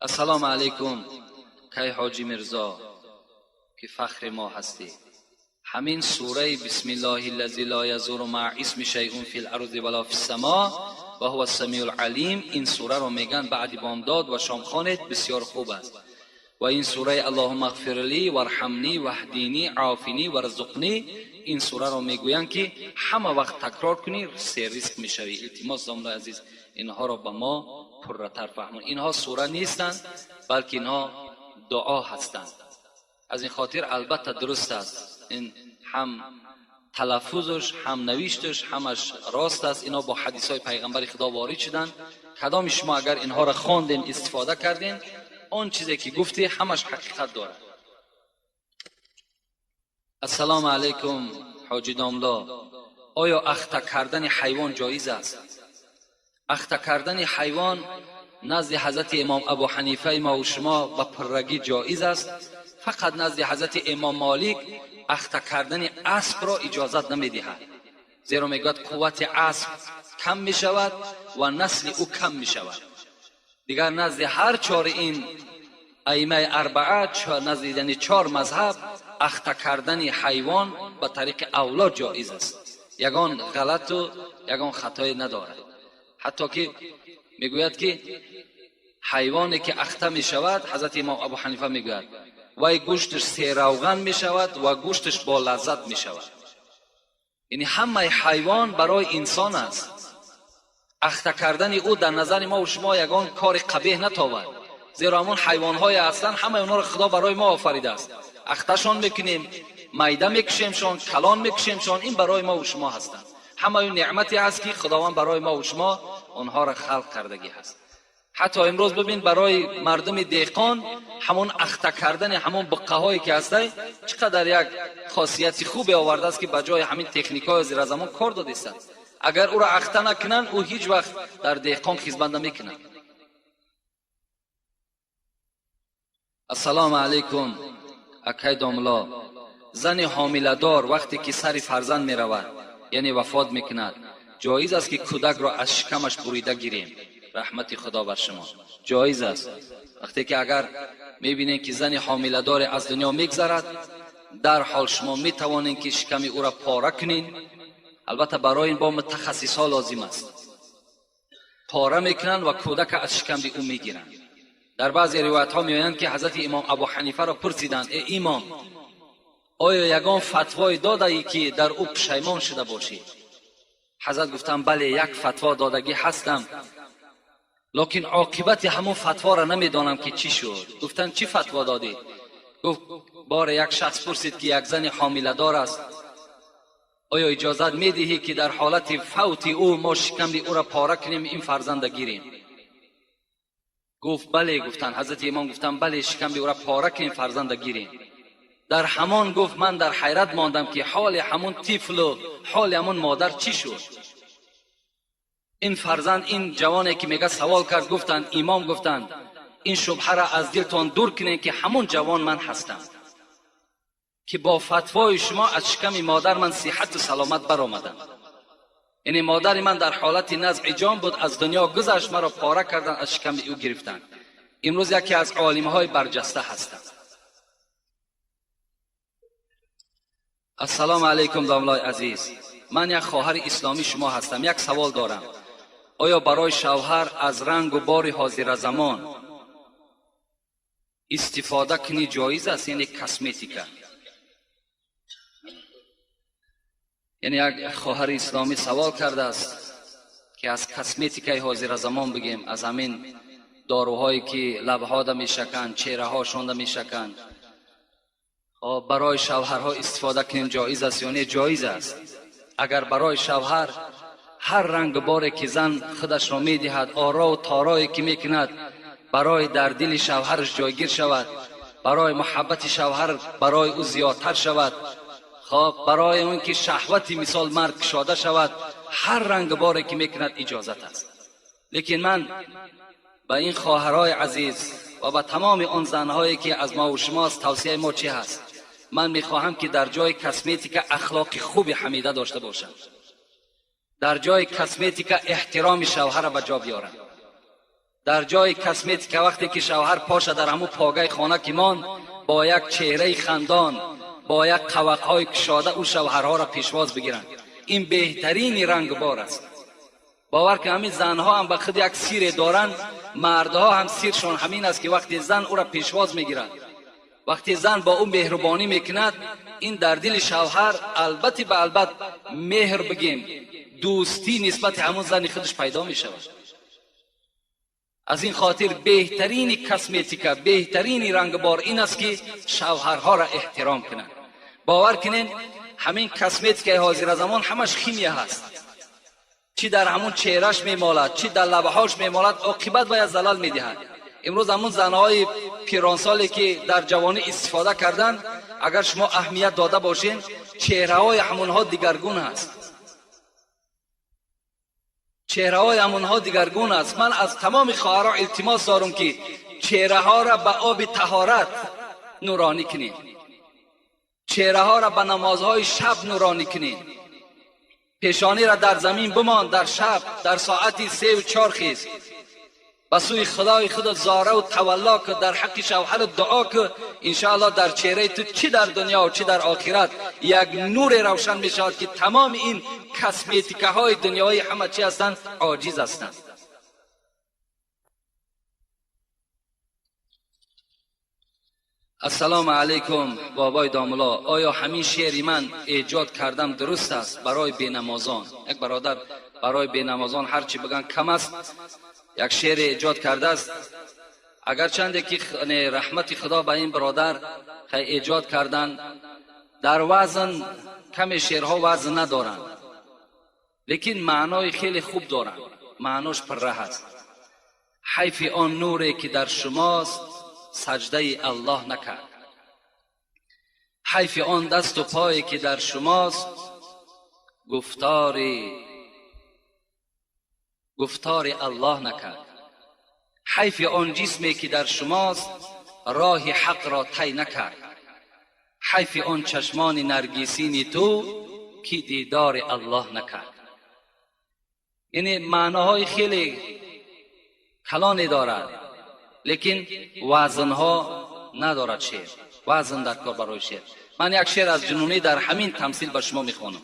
السلام علیکم. کی حاجی مرزا که فخر ما هستی. همین سوره بسم الله الذی لا یضر مع اسم شیء فی الارض ولا فی السماء و هو السمیع العلیم، این سوره رو میگن بعد بامداد و شامخوانت، بسیار خوب است. و این سوره اللهم اغفر لی وارحمنی واهدینی عافینی وارزقنی، این سوره رو میگویند که همه وقت تکرار کنی سه رزق میشوی. التماس دامنای عزیز اینها رو به ما پرتر فهمون. اینها سوره نیستند بلکه اینها دعا هستند. از این خاطر البته درست است، این هم تلفظش هم نوشتش همش راست است. اینا با حدیث های پیغمبر خدا وارد شدند. کدام شما اگر اینها را خواندین استفاده کردین، اون چیزی که گفتی همش حقیقت دارد. السلام علیکم حاجی داملا، آیا اخته کردن حیوان جایز است؟ اخته کردن حیوان نزد حضرت امام ابو حنیفه ما و شما و پرگی جایز است. فقط نزد حضرت امام مالک اخته کردن اسب را اجازت نمیدهد، زیرا میگوید قوت اسب کم می شود و نسل او کم می شود. دیگر نزد هر چهار این ائمه اربعه، نزد یعنی چهار مذهب، اخته کردن حیوان به طریق اولاد جایز است. یگان غلط و یگان خطای ندارد. حتی که میگوید که حیوانی که اخته می شود، حضرت امام ابو حنیفه میگوید وای گوشتش سه روغن می شود و گوشتش با لذت می شود. یعنی همه حیوان برای انسان است. اخته کردن او در نظر ما و شما یگان کار قبیح نتاورد، زیرا همون حیوان های هستند همه اونا را خدا برای ما آفریده است. اختشان میکنیم، میده میکشیمشان، کلان میکشیمشان، این برای ما و شما هستند. همه اون نعمتی است که خداوند برای ما و شما آنها را خلق کردگی هست. حتی امروز ببین برای مردم دهقان همون اخته کردن همون بقه هایی که هسته چقدر یک خاصیت خوبی آورده است که بجای همین تکنیک های زیر زمان کار داده است. اگر او را اخته نکنن او هیچ وقت در دهقان خدمت نمیکنه. السلام علیکم اکای داملا، زن حامله دار وقتی که سر فرزند می رود یعنی وفات میکند، جایز است که کودک را از شکمش بریده گیریم؟ رحمت خدا بر شما. جایز است. وقتی که اگر میبینید که زن حامله دار از دنیا میگذرد، در حال شما میتوانید که شکم او را پاره کنین. البته برای این با متخصصا لازم است. پاره میکنن و کودک از شکم او میگیرند. در بعضی روایت ها میآیند که حضرت امام ابو حنیفه را پرسیدند ای امام، آیا یگان فتوای داده ای که در او پشیمان شده باشی؟ حضرت گفتم بله، یک فتوا دادگی هستم، لکن عاقبت همون فتوا را نمیدانم که چی شد. گفتن چی فتوا دادی؟ گفت بار یک شخص پرسید که یک زن حامله دار است، آیا اجازت میدهی که در حالت فوت او ما شکم او را پاره کنیم این فرزند گیریم؟ گفت بله. گفتن حضرت امام گفتن بله، شکم او را پاره کنیم فرزند گیریم. در همان گفت من در حیرت ماندم که حال همون طفل و حال همون مادر چی شد. این فرزند، این جوانی که میگه سوال کرد، گفتند امام گفتند این شبهه را از دلتان دور کنین که همون جوان من هستم که با فتوای شما از شکم مادر من صحت و سلامت برآمدم. یعنی مادر من در حالت نزع جان بود، از دنیا گذشت، مرا پاره کردن، از شکم او گرفتند. امروز یکی از عالم های برجسته هستند. السلام علیکم داملای عزیز، من یک خواهر اسلامی شما هستم. یک سوال دارم، آیا برای شوهر از رنگ و بار حاضر زمان استفاده کنی جایز است؟ یعنی کسمتیکا. یعنی یک خواهر اسلامی سوال کرده است که از کسمتیکای حاضر زمان بگیم، از همین داروهایی که لبها ده میشکن، چهره ها شونده میشکن، برای شوهرها استفاده کنیم جایز است؟ یعنی جایز است. اگر برای شوهر هر رنگ باری که زن خودش را میدهد، آرا و تارایی که میکند برای در دل شوهرش جایگیر شود، برای محبت شوهر برای او زیادتر شود، برای اون که شهوتی مثال مرد کشاده شود، هر رنگ باری که میکند اجازت است. لیکن من به این خواهرای عزیز و به تمام اون زنهایی که از ما و شماست توصیه ما چی هست؟ من میخواهم که در جای کسمتیک اخلاق خوب حمیده داشته باشند. در جای کسمتیک احترام شوهر را به جا بیارند. در جای کسمتی که وقتی که شوهر پاشه در همون پاگه خانه که مان با یک چهره خندان با یک قوقهای کشاده او شوهرها را پیشواز بگیرند. این بهترین رنگ بار است. باور که همین زنها هم به خود یک سیر دارند، مردها هم سیرشون همین است که وقتی زن او را پیشواز میگیرد، وقتی زن با او مهربانی میکند، این در دل شوهر البته به البته مهر بگیم دوستی نسبت همون زن خودش پیدا میشود. از این خاطر بهترین کسمتیکا، بهترین رنگ بار این است که شوهرها را احترام کنند. باور کنین همین کسمتیکای حاضر زمان همش خیمیه هست، چی در همون چهرش میمالد، چی در لبهاش میمالد، عاقبت باید زلال میدهد. امروز همون زنهای پیرانسالی که در جوانی استفاده کردن، اگر شما اهمیت داده باشین چهره های همونها دیگرگون است، چهره های همونها دیگرگون است. من از تمام خواهرها التماس دارم که چهره ها را به آب طهارت نورانی کنین، چهره ها را به نمازهای شب نورانی کنین، پیشانی را در زمین بمان در شب در ساعتی 3 و 4 خیز به سوی خدای خود زاره و تولا که در حق شوهر دعا که انشاءالله در چهره تو چی در دنیا و چی در آخرت یک نور روشن می شود که تمام این کسمتیکه های دنیایی همه چی هستند عاجز هستند. السلام علیکم بابای داملا، آیا همین شعری من ایجاد کردم درست است برای بینمازان؟ یک برادر برای بینمازان هرچی بگن کم است، یک شعر ایجاد کرده است. اگر چنده که رحمت خدا به این برادر ایجاد کردن، در وزن کم شعرها وزن ندارن، لیکن معنای خیلی خوب دارن، معناش پره است. حیف آن نوری که در شماست سجده الله نکرد، حیف آن دست و پایی که در شماست گفتار الله نکرد، حیف آن جسمی که در شماست راه حق را طی نکرد، حیف آن چشمان نرگسین تو که دیدار الله نکرد. یعنی معناهای خیلی کلانی دارد، لیکن وزنها ندارد شعر، وزن در کار برای شعر. من یک شعر از جنونی در همین تمثیل به شما میخوانم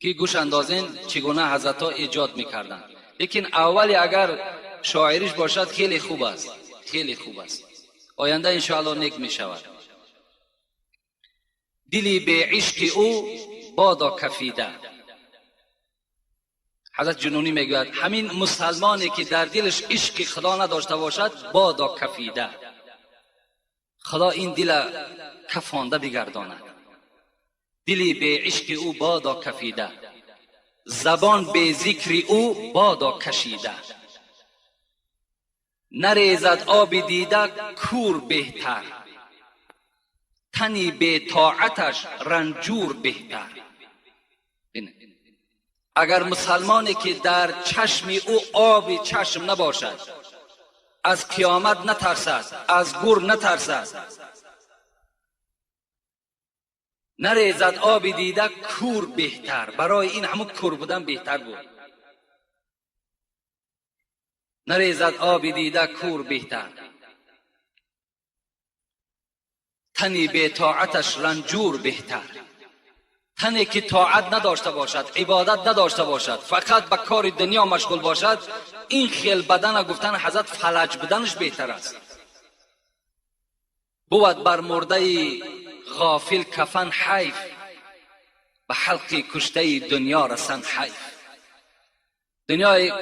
که گوش اندازین چگونه حضرت ها ایجاد میکردن. لیکن اولی اگر شاعریش باشد خیلی خوب است، خیلی خوب است، آینده انشاءالله نیک میشود. دلی به عشق او بادا کفیده. حضرت جنونی میگوید همین مسلمانی که در دلش عشق خدا نداشته باشد بادا کفیده، خدا این دل کفانده بگرداند. دلی به عشق او بادا کفیده، زبان به ذکر او بادا کشیده، نریزد آب دیده کور بهتر، تنی به طاعتش رنجور بهتر. اگر مسلمانی که در چشم او آب چشم نباشد، از قیامت نترسد، از گور نترسد، نریزد آب دیده کور بهتر. برای این همون کور بودن بهتر بود. نریزد آب دیده کور بهتر، تنی به طاعتش رنجور بهتر. تنی که طاعت نداشته باشد، عبادت نداشته باشد، فقط به کار دنیا مشغول باشد، این خیل بدن گفتن حضرت فلج بدنش بهتر است. بود بر مرده غافل کفن حیف، به حلق کشته دنیا رسن حیف. دنیا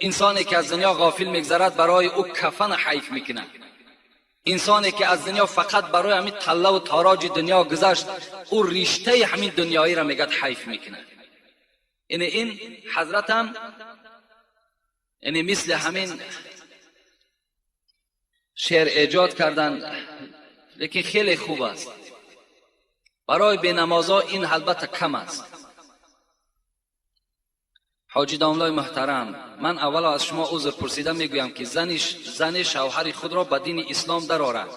انسانی که از دنیا غافل میگذرد برای او کفن حیف میکنه. انسانی که از دنیا فقط برای همین طله و تاراج دنیا گذشت، او رشته همین دنیایی را میگد حیف میکنه. یعنی این حضرت هم یعنی مثل همین شعر ایجاد کردن، لیکن خیلی خوب است. برای بینمازا این البته کم است. حاجی داملای محترم، من اول از شما عذر پرسیده میگویم که زن شوهر خود را به دین اسلام درآورد،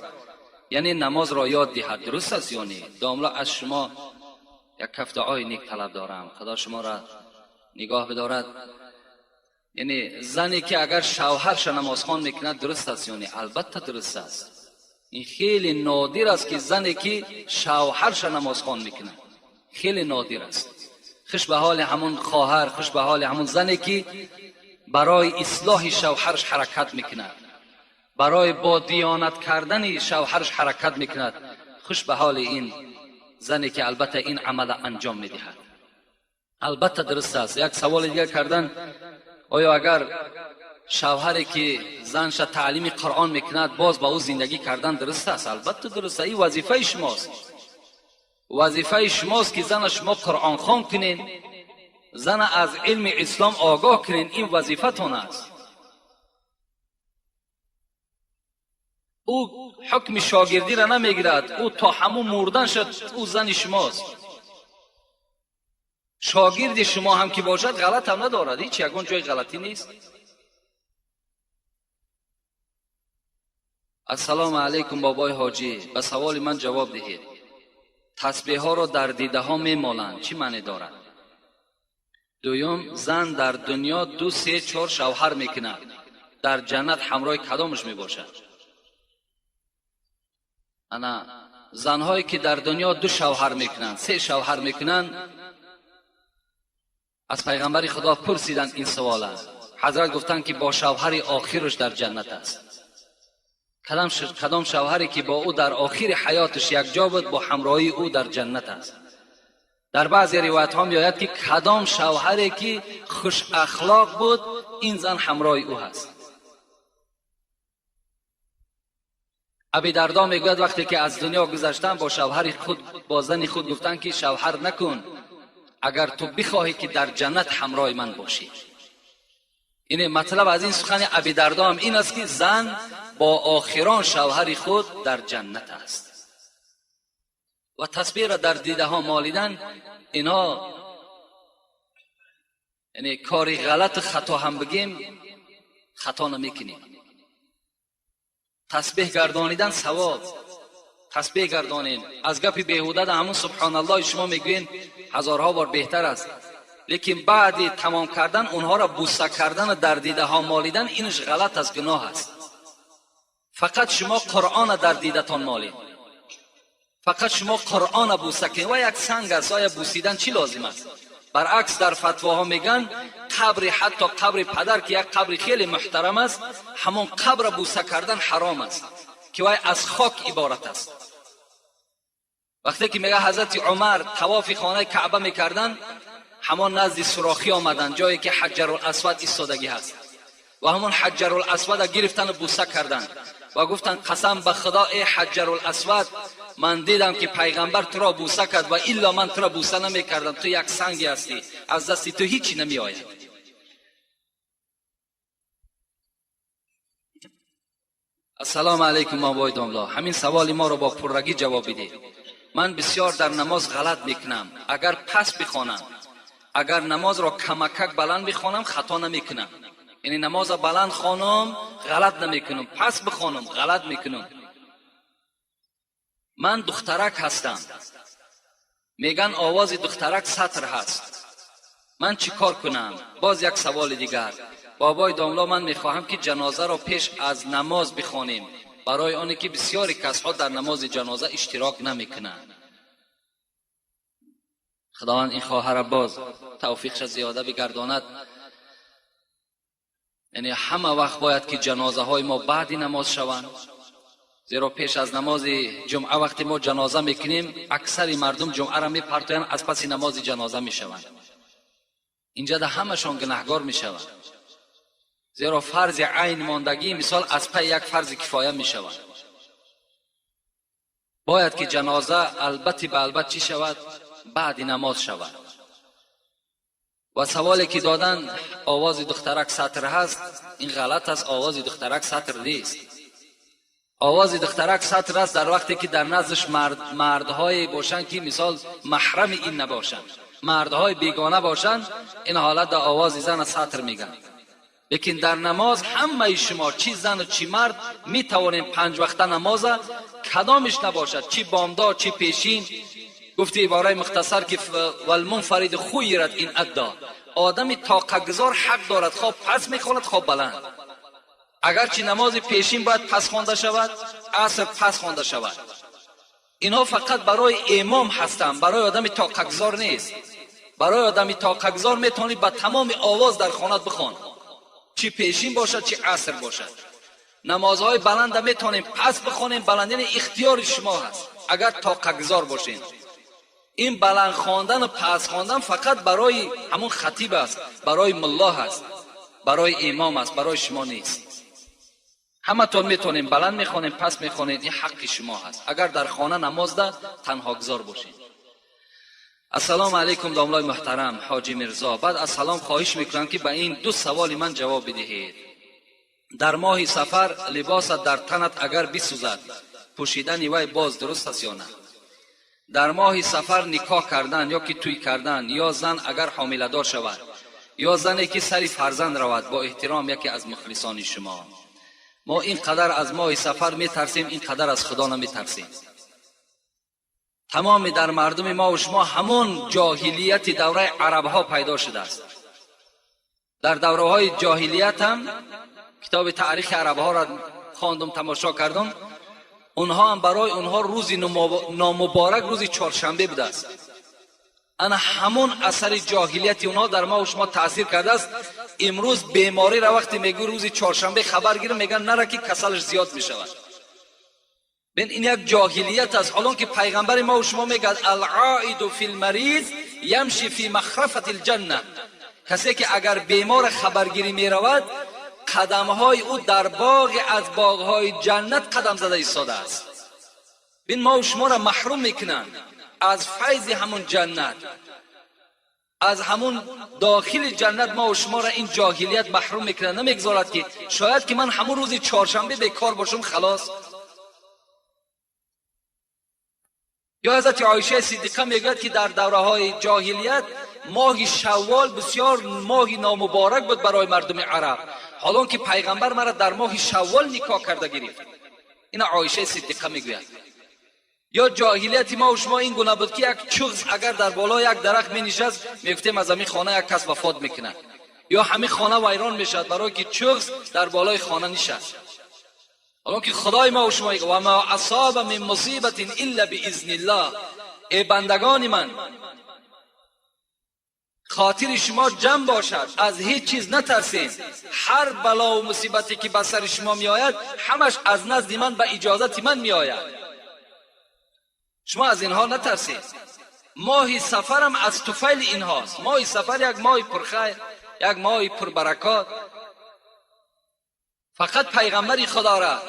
یعنی نماز را یاد دهد. درست است یا نه؟ داملا از شما یک کف دعای نیک طلب دارم، خدا شما را نگاه بدارد. یعنی زنی که اگر شوهرش نمازخوان میکند درست است؟ یعنی البته درست است. این خیلی نادر است که زنی که شوهرش نمازخوان میکند، خیلی نادر است. خوش به حال همون خواهر، خوش به حال همون زنی که برای اصلاح شوهرش حرکت میکند، برای با دیانت کردن شوهرش حرکت میکند. خوش به حال این زنی که البته این عمل انجام میدهد. البته درست است. یک سوال دیگر کردن، آیا اگر شوهری که زنش تعلیم قرآن میکند باز با او زندگی کردن درست است؟ البته درست است. این وظیفه شماست. وظیفه شماست که زن شما قرآن خوان کنین، زن از علم اسلام آگاه کنین. این وظیفه تون است. او حکم شاگردی را نمیگیرد، او تا همون مردن شد او زن شماست. شاگرد شما هم که باشد غلط هم ندارد، هیچ یگان جای غلطی نیست. السلام علیکم بابای حاجی، به سوال من جواب دهید. تسبیح ها را در دیده ها میمالند، چی معنی دارد؟ دویم، زن در دنیا 2 3 4 شوهر میکند، در جنت همراه کدامش میباشد؟ انا زنهایی که در دنیا 2 شوهر میکنند، 3 شوهر میکنند، از پیغمبر خدا پرسیدند این سوال است. حضرت گفتند که با شوهر آخرش در جنت است. کدام شوهری که با او در آخر حیاتش یک جا بود با همراهی او در جنت است. در بعضی روایت ها میآید که کدام شوهری که خوش اخلاق بود این زن همراه او هست. ابی دردا میگوید وقتی که از دنیا گذشتن با شوهر خود، با زن خود گفتن که شوهر نکن اگر تو بخواهی که در جنت همراه من باشی. این مطلب از این سخن ابی دردا هم این است که زن با آخران شوهر خود در جنت است. و تسبیح را در دیده ها مالیدن، اینا یعنی کاری غلط خطا هم بگیم خطا نمیکنیم. تسبیح گردانیدن ثواب، تسبیح گردانین. از گپ بیهوده در همون سبحان الله شما میگوین هزارها بار بهتر است، لیکن بعد تمام کردن اونها را بوسه کردن در دیده ها مالیدن اینش غلط است، گناه است. فقط شما قرآن در دیده تان مالید، فقط شما قرآن بوسه کنید. و یک سنگ است، آیا بوسیدن چی لازم است؟ برعکس در فتواها میگن قبر، حتی قبر پدر که یک قبر خیلی محترم است، همون قبر بوسه کردن حرام است که وای از خاک عبارت است. وقتی که میگه حضرت عمر طواف خانه کعبه میکردن، همون نزد سوراخی آمدن جایی که حجر الاسود ایستادگی هست و همون حجر الاسود گرفتن و بوسه کردن و گفتن قسم به خدا ای حجر الاسود، من دیدم که پیغمبر تو را بوسه کرد و الا من تو را بوسه نمی کردم، تو یک سنگی هستی، از دست تو هیچی نمی آید. السلام علیکم آبای داملا، همین سوال ما را با پررگی جواب بدید. من بسیار در نماز غلط میکنم. اگر پس بخوانم، اگر نماز را کمکک بلند بخوانم خطا نمیکنم. یعنی نماز بلند خوانم غلط نمیکنم، پس بخوانم غلط میکنم. من دخترک هستم، میگن آواز دخترک سطر هست، من چی کار کنم؟ باز یک سوال دیگر. بابای داملا، من میخواهم که جنازه را پیش از نماز بخوانیم، برای آنی که بسیاری کسها در نماز جنازه اشتراک نمیکنند. خداوند این خواهر باز توفیقش زیاده بگرداند. یعنی همه وقت باید که جنازه های ما بعد نماز شوند، زیرا پیش از نماز جمعه وقتی ما جنازه میکنیم اکثر مردم جمعه را میپرتویند، از پس نماز جنازه میشوند. اینجا ده همشان گناهگار میشوند، زیرا فرض عین ماندگی مثال از پی یک فرض کفایه میشود. باید که جنازه البته به البته چی شود؟ بعد نماز شود. و سوالی که دادن آواز دخترک سطر هست، این غلط است. آواز دخترک سطر نیست. آواز دخترک سطر است در وقتی که در نزدش مردهای باشند که مثال محرم این نباشند، مردهای بیگانه باشند، این حالت در آواز زن سطر میگن. لیکن در نماز همه شما چی زن و چی مرد می توانیم 5 وقته نماز کدامش نباشد، چی بامداد چی پیشین. گفتی عباره مختصر که والمنفرد خیرت این ادا، آدمی طاقت‌گذار حق دارد خواب پس میخواند خواب بلند. اگرچه نماز پیشین باید پس خوانده شود، عصر پس خوانده شود. اینها فقط برای امام هستند، برای آدمی طاقت‌گذار نیست. برای آدمی طاقت‌گذار میتونی با تمام آواز در خانت بخوان، چی پیشین باشد چی عصر باشد. نمازهای بلند میتونیم پس بخوانیم، بلند یعنی اختیار شما هست اگر طاقت‌گذار باشین. این بلند خواندن و پس خواندن فقط برای همون خطیب است، برای ملا است، برای امام است، برای شما نیست. همه تون میتونیم بلند میخوانیم پس میخوانید، این حق شما هست اگر در خانه نماز ده تنها گذار باشین. السلام علیکم داملای محترم حاجی مرزا. بعد از سلام خواهش میکنم که به این دو سوال من جواب بدهید. در ماه سفر لباست در تنت اگر بسوزد پوشیدن وی باز درست است یا نه؟ در ماه سفر نکاح کردن یا که توی کردن، یا زن اگر حامله دار شود، یا زنی که سری فرزند رود، با احترام یکی از مخلصان شما. ما اینقدر از ماه سفر میترسیم، اینقدر از خدا نمیترسیم. تمام در مردم ما و شما همون جاهلیت دوره عرب ها پیدا شده است. در دوره های جاهلیت هم کتاب تاریخ عرب ها را خواندم، تماشا کردم. اونها هم برای اونها روز نامبارک روز چهارشنبه بوده است. انا همون اثر جاهلیت اونها در ما و شما تاثیر کرده است. امروز بیماری را وقتی میگه روز چهارشنبه خبر گیره میگن نره که کسلش زیاد میشود. ببین این یک جاهلیت است. حالا که پیغمبر ما و شما میگه العائد فی المریض یمشی فی مخرفة الجنه، کسی که اگر بیمار خبرگیری میرود قدمهای او در باغ از باغهای جنت قدم زده ایستاده است. ببین ما و شما را محروم میکنن از فیض همون جنت، از همون داخل جنت. ما و شما را این جاهلیت محروم میکنن، نمیگذارد که شاید که من همون روز چهارشنبه بیکار باشم خلاص. یا حضرت عایشه صدیقه میگوید که در دوره های جاهلیت ماه شوال بسیار ماه نامبارک بود برای مردم عرب، حالا که پیغمبر مرا در ماه شوال نکاح کرده گرفت. این عایشه صدیقه میگوید. یا جاهلیت ما و شما این گونه بود که یک چغز اگر در بالای یک درخت می نشست میگفتیم از همین خانه یک کس وفات میکنه، یا همین خانه ویران میشد برای که چغز در بالای خانه نشست. حالا که خدای ما و شما میگه و ما اصاب من مصیبت الا باذن الله. ای بندگان من، خاطر شما جمع باشد، از هیچ چیز نترسین. هر بلا و مصیبتی که به سر شما می آید همش از نزد من به اجازت من می آید. شما از اینها نترسین. ماه سفر هم از طفیل اینهاست. ماه سفر یک ماه پرخیر، یک ماه پربرکات. فقط پیغمبر خدا را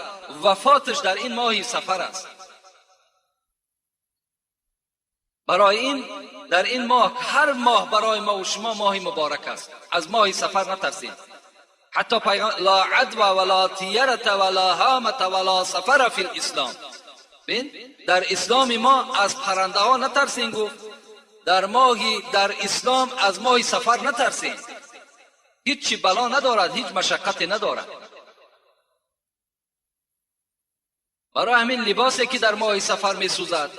وفاتش در این ماه سفر است. برای این در این ماه، هر ماه برای ما و شما ماه مبارک است. از ماه سفر نترسید. حتی پیغمبر لا عدوى ولا طیرة ولا هامة ولا سفر فی الاسلام. ببین در اسلام ما از پرنده ها نترسین. گفت در اسلام از ماه سفر نترسین. هیچ بلا ندارد، هیچ مشقت ندارد. برای همین لباسی که در ماه سفر می سوزد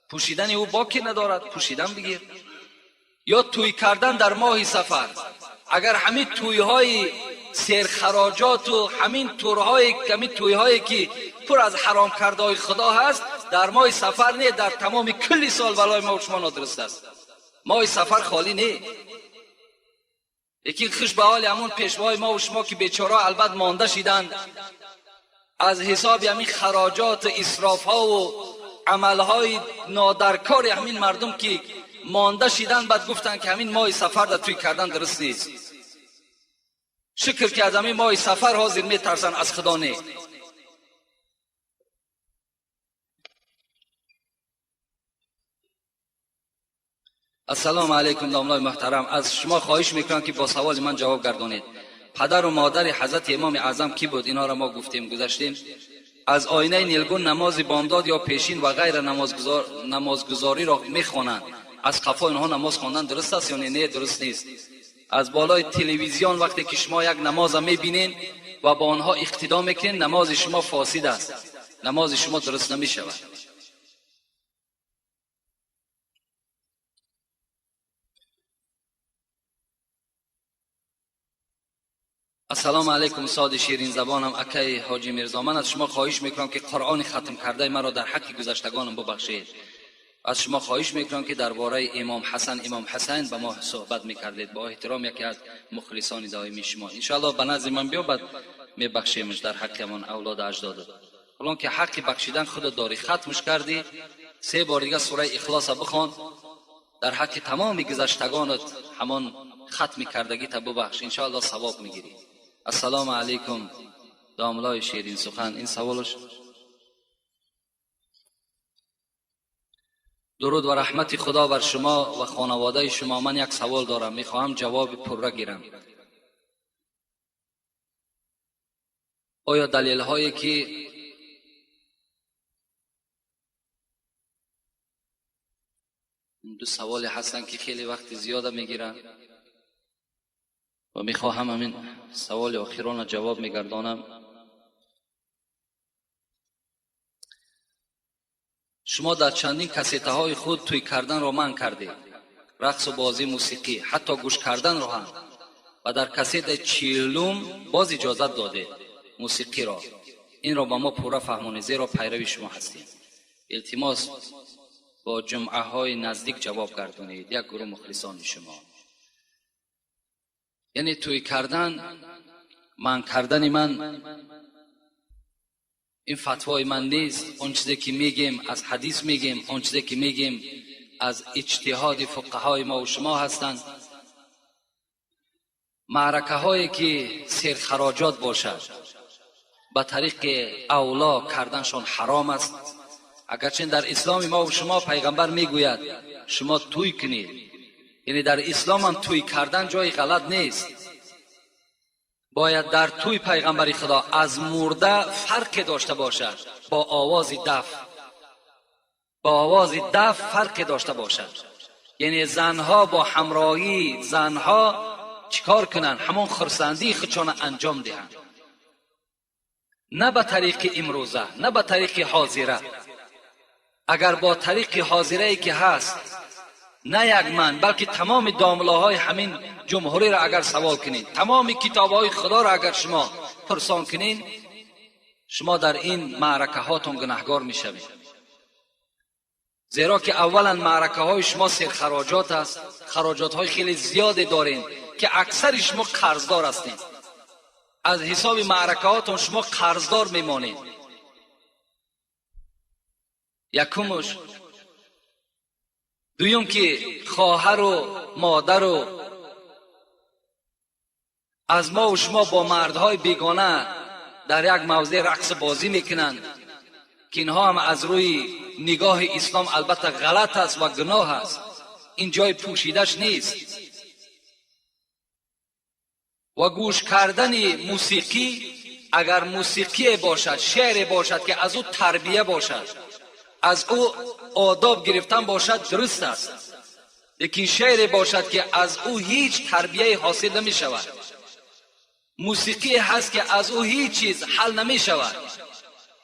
پوشیدن او باکی ندارد، پوشیدن بگیر. یا توی کردن در ماه سفر، اگر همین تویهای سرخراجات و همین تویهایی که پر از حرام کرده های خدا هست در ماه سفر نه، در تمام کل سال برای ما و شما نادرست است. ماه سفر خالی نه. یکی خوش به حال همون پیشوای ما و شما که بیچاره البته مانده شدند از حساب همین خراجات اسراف ها و عملهای نادرکار همین مردم که مانده شدن، بعد گفتن که همین ماه سفر در توی کردن درست نیست. شکر که از همین ماه سفر حاضر می ترسن، از خدا نه. السلام علیکم داملای محترم. از شما خواهش میکنم که با سوال من جواب گردانید. پدر و مادر حضرت امام اعظم کی بود؟ اینا را ما گفتیم گذاشتیم. از آینه نیلگون نماز بامداد یا پیشین و غیر نمازگزاری را میخوانند. از قفا اینها نماز خواندن درست است یا نه؟ درست نیست. از بالای تلویزیون وقتی که شما یک نماز میبینین و با آنها اقتدا میکنین، نماز شما فاسد است، نماز شما درست نمیشود. السلام علیکم استاد شیرین زبانم اکای حاجی میرزا، من از شما خواهش میکنم که قرآن ختم کرده مرا در حق گذشتگانم ببخشید. از شما خواهش میکنم که درباره امام حسین به ما صحبت میکردید. با احترام یکی از مخلصان دائمی شما، ان شاء الله به نزد من بیا بعد میبخشیمش در حق من اولاد اجداد. حالا که حق بخشیدن خود داری، ختمش کردی، 3 بار دیگه سوره اخلاص بخوان، در حق تمام گذشتگانت همان ختم کردگی تا ببخش، ان شاء الله ثواب میگیری. السلام علیکم داملای شیرین سخن. این سوالش. درود و رحمت خدا بر شما و خانواده شما. من یک سوال دارم، میخواهم جواب پره گیرم. آیا دلیل هایی که دو سوال هستن که خیلی وقت زیاده میگیرن و میخواهم همین سوال آخران جواب میگردانم. شما در چندین کسیته های خود توی کردن را منع کردید، رقص و بازی موسیقی، حتی گوش کردن را هم، و در کسیت 40 باز اجازت داده موسیقی را. این را با ما پورا فهمونید، زیرا پیروی شما هستیم. التماس با جمعه های نزدیک جواب گردونید. یک گروه مخلصان شما. یعنی توی کردن، من کردن من، این فتوای من نیست. اون چیزی که میگیم از حدیث میگیم، اون چیزی که میگیم از اجتهاد فقهای ما و شما هستند. معرکه هایی که سرخراجات باشد به طریق اولا کردنشان حرام است. اگرچه در اسلام ما و شما پیغمبر میگوید شما توی کنید، یعنی در اسلام هم توی کردن جای غلط نیست. باید در توی پیغمبری خدا از مرده فرق داشته باشد، با آواز دف فرق داشته باشد. یعنی زنها با همراهی زنها چیکار کنن؟ همون خرسندی خودشان انجام دهند، نه به طریق امروزه، نه به طریق حاضره. اگر با طریق حاضره ای که هست، نه یک من بلکه تمام داملاهای همین جمهوری را اگر سوال کنید، تمام کتابهای خدا را اگر شما پرسان کنید، شما در این معرکه هاتون گناهگار میشوید. زیرا که اولا معرکه های شما سرخراجات است، خراجات های خیلی زیاده دارین که اکثر شما قرضدار هستین. از حساب معرکه هاتون شما قرضدار میمانید. یکمش. دویم که خواهر و مادر و از ما و شما با مردهای بیگانه در یک موضع رقص بازی میکنند که اینها هم از روی نگاه اسلام البته غلط است و گناه است، این جای پوشیدش نیست. و گوش کردن موسیقی، اگر موسیقی باشد، شعر باشد که از او تربیه باشد، از او آداب گرفتن باشد، درست است. لیکن شعر باشد که از او هیچ تربیه حاصل نمی شود، موسیقی هست که از او هیچ چیز حل نمی شود.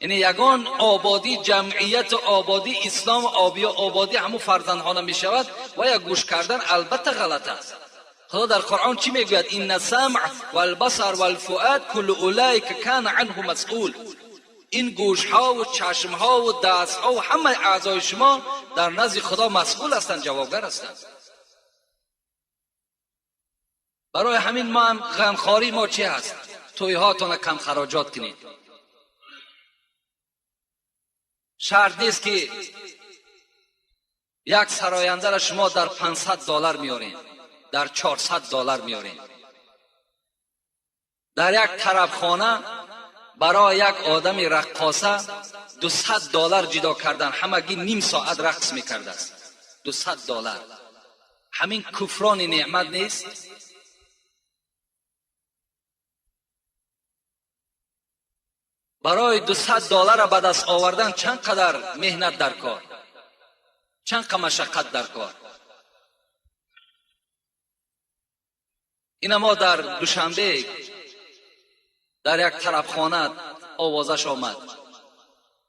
یعنی یگان آبادی جمعیت آبادی اسلام آبادی همون فرزندها نمی شود و یا گوش کردن البته غلط است. خدا در قرآن چی میگوید؟ این السمع والبصر والفؤاد کل اولئک کان عنه مسئول. این گوش ها و چشم ها و دست ها و همه اعضای شما در نزد خدا مسئول هستند، جوابگر هستند. برای همین ما هم غمخواری ما چی هست؟ توی هاتون کم خراجات کنید. شرط نیست که یک سراینده را شما در $500 میارین، در $400 میارین. در یک طربخانه برای یک آدم رقاصه $200 جدا کردن، همگی نیم ساعت رقص میکرده است. $200. همین کفران نعمت نیست؟ برای $200 را به دست آوردن چند قدر مهنت در کار، چند قدر مشقت در کار. این ما در دوشنبه در یک طربخانه آوازش آمد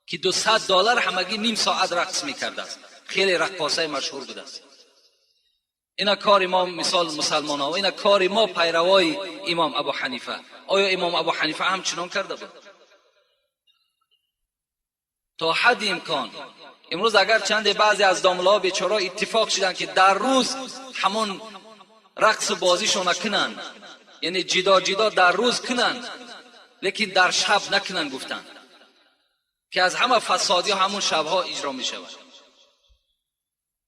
که $200 همگی نیم ساعت رقص میکرده است. خیلی رقاصه مشهور بوده است. اینا کار ما مثال مسلمان ها و اینا کار ما پیروای امام ابو حنیفه. آیا امام ابو حنیفه هم چنان کرده بود؟ تا حد امکان امروز اگر چند بعضی از داملا بیچارا اتفاق شدن که در روز همون رقص و بازیشون نکنن، یعنی جدا جدا در روز کنن لیکن در شب نکنن، گفتن که از همه فسادی ها همون شبها اجرا می شود.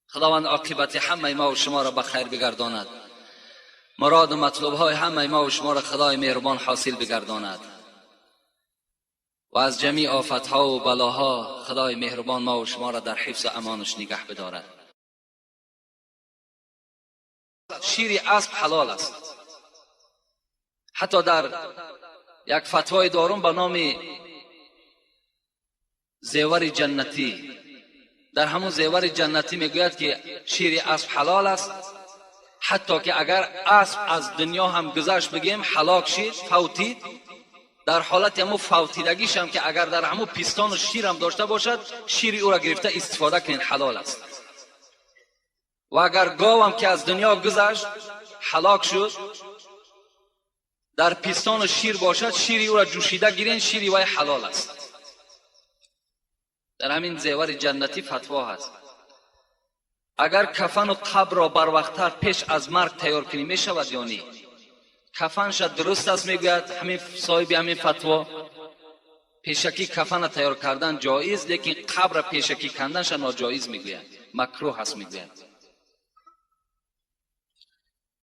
خداوند عاقبت همه ما و شما را به خیر بگرداند، مراد و مطلوب های همه ما و شما را خدای مهربان حاصل بگرداند و از جمیع آفت ها و بلاها خدای مهربان ما و شما را در حفظ و امانش نگه بدارد. شیر اسب حلال است. حتی در یک فتوای دارم به نام زیور جنتی، در همون زیور جنتی میگوید که شیر اسب حلال است، حتی که اگر اسب از دنیا هم گذشت بگیم هلاک شد، فوتید، در حالت همون فوتیدگیش هم که اگر در همون پیستان و شیر هم داشته باشد، شیر او را گرفته استفاده کنید، حلال است. و اگر گاو هم که از دنیا گذشت هلاک شد، در پیستان و شیر باشد، شیر او را جوشیده گیرین، شیر وای حلال است. در همین زیور جنتی فتوا هست. اگر کفن و قبر را بر وقت‌تر پیش از مرگ تیار کنی می شود یا نه؟ کفن شد درست است میگوید همین صاحب همین فتوا، پیشکی کفن تیار کردن جایز، لیکن قبر پیشکی کندنش ناجایز میگوید، مکروه هست میگوید.